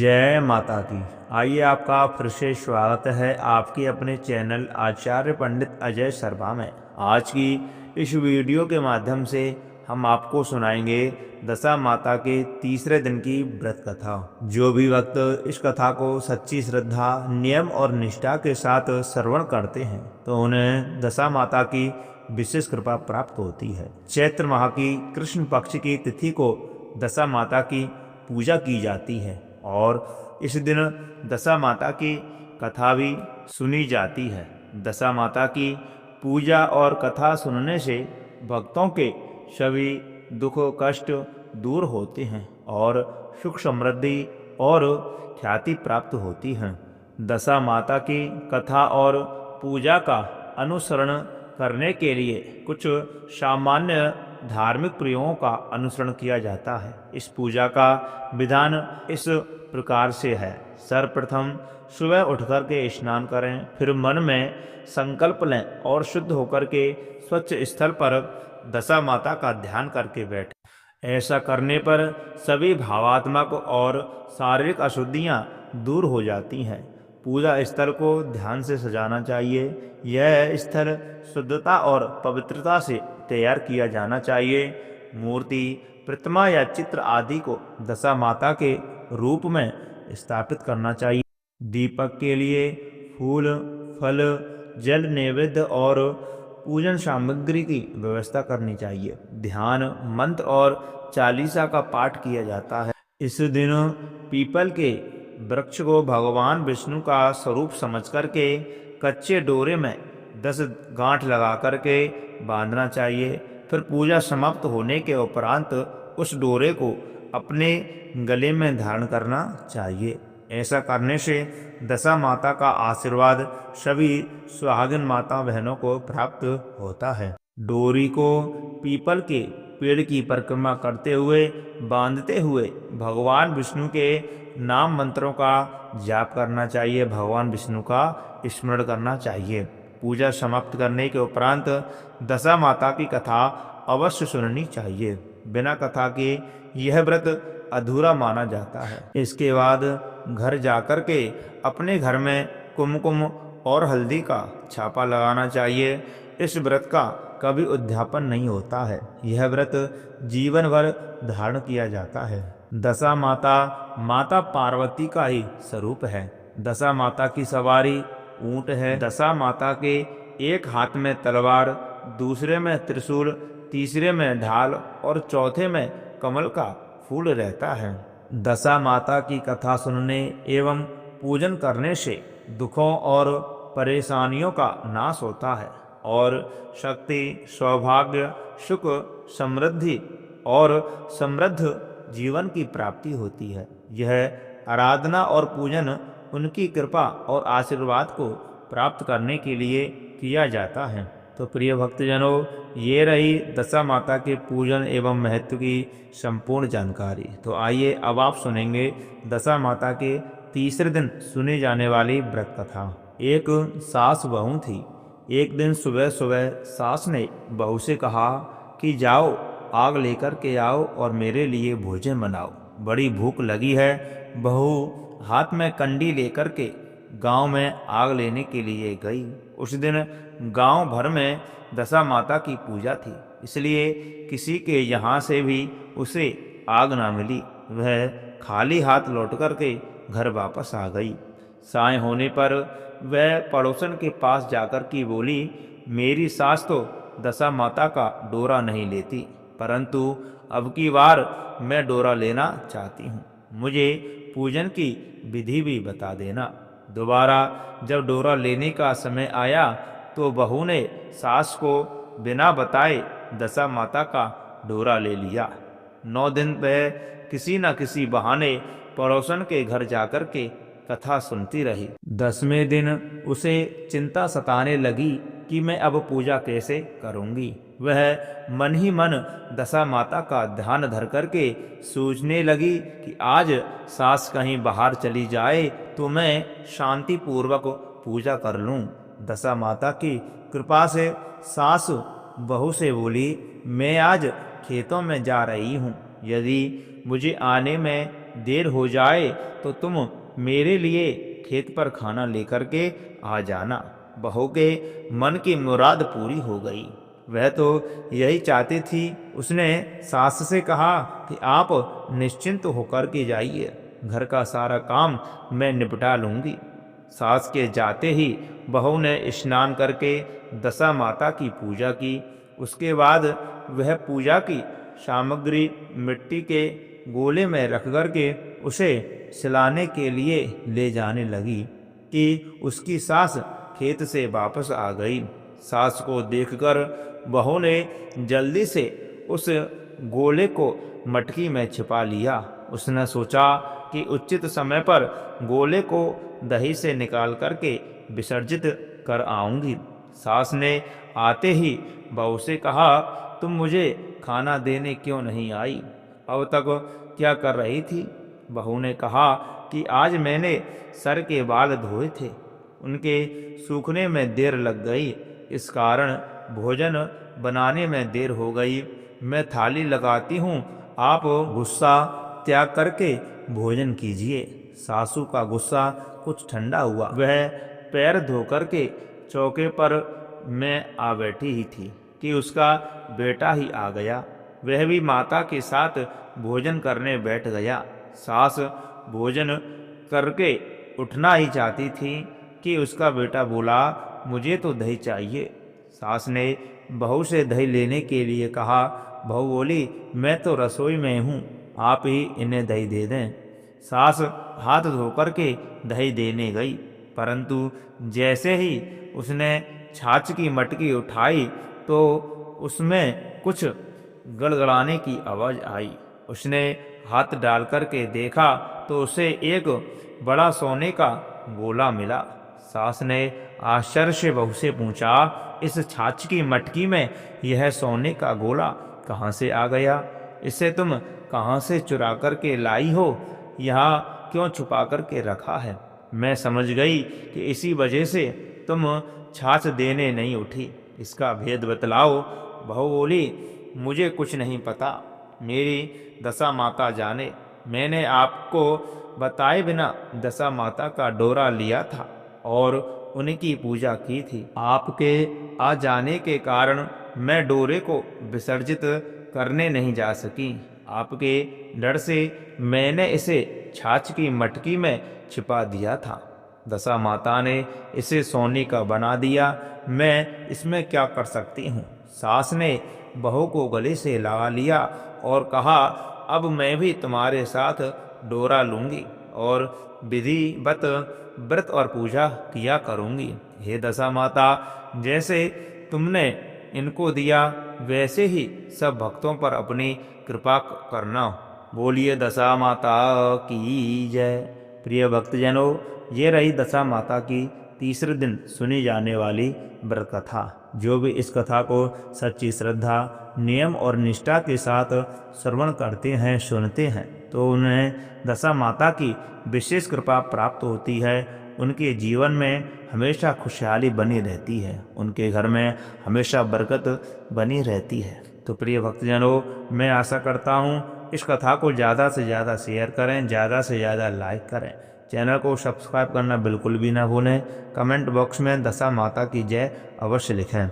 जय माता की। आइए आपका फिर से स्वागत है आपके अपने चैनल आचार्य पंडित अजय शर्मा में। आज की इस वीडियो के माध्यम से हम आपको सुनाएंगे दशा माता के तीसरे दिन की व्रत कथा। जो भी भक्त इस कथा को सच्ची श्रद्धा, नियम और निष्ठा के साथ श्रवण करते हैं तो उन्हें दशा माता की विशेष कृपा प्राप्त होती है। चैत्र माह की कृष्ण पक्ष की तिथि को दशा माता की पूजा की जाती है और इस दिन दशा माता की कथा भी सुनी जाती है। दशा माता की पूजा और कथा सुनने से भक्तों के सभी दुख कष्ट दूर होते हैं और सुख समृद्धि और ख्याति प्राप्त होती है। दशा माता की कथा और पूजा का अनुसरण करने के लिए कुछ सामान्य धार्मिक प्रयोगों का अनुसरण किया जाता है। इस पूजा का विधान इस प्रकार से है। सर्वप्रथम सुबह उठकर के स्नान करें, फिर मन में संकल्प लें और शुद्ध होकर के स्वच्छ स्थल पर दशा माता का ध्यान करके बैठें। ऐसा करने पर सभी भावात्मक और शारीरिक अशुद्धियां दूर हो जाती हैं। पूजा स्थल को ध्यान से सजाना चाहिए। यह स्थल शुद्धता और पवित्रता से तैयार किया जाना चाहिए। मूर्ति, प्रतिमा या चित्र आदि को दशा माता के रूप में स्थापित करना चाहिए। दीपक के लिए फूल, फल, जल नैवेद्य और पूजन सामग्री की व्यवस्था करनी चाहिए। ध्यान, मंत्र और चालीसा का पाठ किया जाता है। इस दिन पीपल के वृक्ष को भगवान विष्णु का स्वरूप समझ करके कच्चे डोरे में 10 गांठ लगा करके बांधना चाहिए। फिर पूजा समाप्त होने के उपरांत उस डोरे को अपने गले में धारण करना चाहिए। ऐसा करने से दशा माता का आशीर्वाद सभी सुहागिन माता बहनों को प्राप्त होता है। डोरी को पीपल के पेड़ की परिक्रमा करते हुए बांधते हुए भगवान विष्णु के नाम मंत्रों का जाप करना चाहिए। भगवान विष्णु का स्मरण करना चाहिए। पूजा समाप्त करने के उपरांत दशा माता की कथा अवश्य सुननी चाहिए। बिना कथा के यह व्रत अधूरा माना जाता है। इसके बाद घर जाकर के अपने घर में कुमकुम और हल्दी का छापा लगाना चाहिए। इस व्रत का कभी उद्यापन नहीं होता है। यह व्रत जीवन भर धारण किया जाता है। दशा माता माता पार्वती का ही स्वरूप है। दशा माता की सवारी ऊंट है। दशा माता के एक हाथ में तलवार, दूसरे में त्रिशूल, तीसरे में ढाल और चौथे में कमल का फूल रहता है। दशा माता की कथा सुनने एवं पूजन करने से दुखों और परेशानियों का नाश होता है और शक्ति, सौभाग्य, सुख, समृद्धि और समृद्ध जीवन की प्राप्ति होती है। यह आराधना और पूजन उनकी कृपा और आशीर्वाद को प्राप्त करने के लिए किया जाता है। तो प्रिय भक्तजनों, ये रही दशा माता के पूजन एवं महत्व की संपूर्ण जानकारी। तो आइए अब आप सुनेंगे दशा माता के तीसरे दिन सुनी जाने वाली व्रत कथा। एक सास बहू थी। एक दिन सुबह सुबह सास ने बहू से कहा कि जाओ, आग लेकर के आओ और मेरे लिए भोजन बनाओ, बड़ी भूख लगी है। बहू हाथ में कंडी लेकर के गांव में आग लेने के लिए गई। उस दिन गांव भर में दशा माता की पूजा थी, इसलिए किसी के यहाँ से भी उसे आग ना मिली। वह खाली हाथ लौट कर के घर वापस आ गई। साय होने पर वह पड़ोसन के पास जाकर के बोली, मेरी सास तो दशा माता का डोरा नहीं लेती, परंतु अब की बार मैं डोरा लेना चाहती हूँ। मुझे पूजन की विधि भी बता देना। दोबारा जब डोरा लेने का समय आया तो बहू ने सास को बिना बताए दशा माता का डोरा ले लिया। 9 दिन वह किसी न किसी बहाने पड़ोसन के घर जाकर के कथा सुनती रही। 10वें दिन उसे चिंता सताने लगी कि मैं अब पूजा कैसे करूंगी। वह मन ही मन दशा माता का ध्यान धर करके सोचने लगी कि आज सास कहीं बाहर चली जाए तो मैं शांति पूर्वक पूजा कर लूं। दशा माता की कृपा से सास बहू से बोली, मैं आज खेतों में जा रही हूँ, यदि मुझे आने में देर हो जाए तो तुम मेरे लिए खेत पर खाना लेकर के आ जाना। बहू के मन की मुराद पूरी हो गई। वह तो यही चाहती थी। उसने सास से कहा कि आप निश्चिंत होकर के जाइए, घर का सारा काम मैं निपटा लूंगी। सास के जाते ही बहू ने स्नान करके दशा माता की पूजा की। उसके बाद वह पूजा की सामग्री मिट्टी के गोले में रख कर के उसे सिलाने के लिए ले जाने लगी कि उसकी सास खेत से वापस आ गई। सास को देखकर बहू ने जल्दी से उस गोले को मटकी में छिपा लिया। उसने सोचा कि उचित समय पर गोले को दही से निकाल करके विसर्जित कर आऊंगी। सास ने आते ही बहू से कहा, तुम मुझे खाना देने क्यों नहीं आई? अब तक क्या कर रही थी? बहू ने कहा कि आज मैंने सर के बाल धोए थे, उनके सूखने में देर लग गई, इस कारण भोजन बनाने में देर हो गई। मैं थाली लगाती हूँ, आप गुस्सा त्याग करके भोजन कीजिए। सासू का गुस्सा कुछ ठंडा हुआ। वह पैर धो करके चौके पर मैं आ बैठी ही थी कि उसका बेटा ही आ गया। वह भी माता के साथ भोजन करने बैठ गया। सास भोजन करके उठना ही चाहती थी कि उसका बेटा बोला, मुझे तो दही चाहिए। सास ने बहू से दही लेने के लिए कहा। बहू बोली, मैं तो रसोई में हूँ, आप ही इन्हें दही दे दें। सास हाथ धोकर के दही देने गई, परंतु जैसे ही उसने छाछ की मटकी उठाई तो उसमें कुछ गड़गड़ाने की आवाज आई। उसने हाथ डाल करके देखा तो उसे एक बड़ा सोने का गोला मिला। सास ने आश्चर्य से बहू से पूछा, इस छाछ की मटकी में यह सोने का गोला कहाँ से आ गया? इसे तुम कहाँ से चुरा करके लाई हो? यहाँ क्यों छुपा करके रखा है? मैं समझ गई कि इसी वजह से तुम छाछ देने नहीं उठी, इसका भेद बतलाओ। बहू बोली, मुझे कुछ नहीं पता, मेरी दशा माता जाने। मैंने आपको बताए बिना दशा माता का डोरा लिया था और उनकी पूजा की थी। आपके आ जाने के कारण मैं डोरे को विसर्जित करने नहीं जा सकी। आपके डर से मैंने इसे छाछ की मटकी में छिपा दिया था। दशा माता ने इसे सोने का बना दिया, मैं इसमें क्या कर सकती हूँ? सास ने बहू को गले से लगा लिया और कहा, अब मैं भी तुम्हारे साथ डोरा लूंगी और विधिवत व्रत और पूजा किया करूंगी। हे दशा माता, जैसे तुमने इनको दिया वैसे ही सब भक्तों पर अपनी कृपा करना। बोलिए दशा माता की जय। प्रिय भक्तजनों, ये रही दशा माता की तीसरे दिन सुनी जाने वाली व्रत कथा। जो भी इस कथा को सच्ची श्रद्धा, नियम और निष्ठा के साथ श्रवण करते हैं, सुनते हैं, तो उन्हें दशा माता की विशेष कृपा प्राप्त होती है। उनके जीवन में हमेशा खुशहाली बनी रहती है, उनके घर में हमेशा बरकत बनी रहती है। तो प्रिय भक्तजनों, मैं आशा करता हूँ इस कथा को ज़्यादा से ज़्यादा शेयर करें, ज़्यादा से ज़्यादा लाइक करें। चैनल को सब्सक्राइब करना बिल्कुल भी ना भूलें। कमेंट बॉक्स में दशा माता की जय अवश्य लिखें।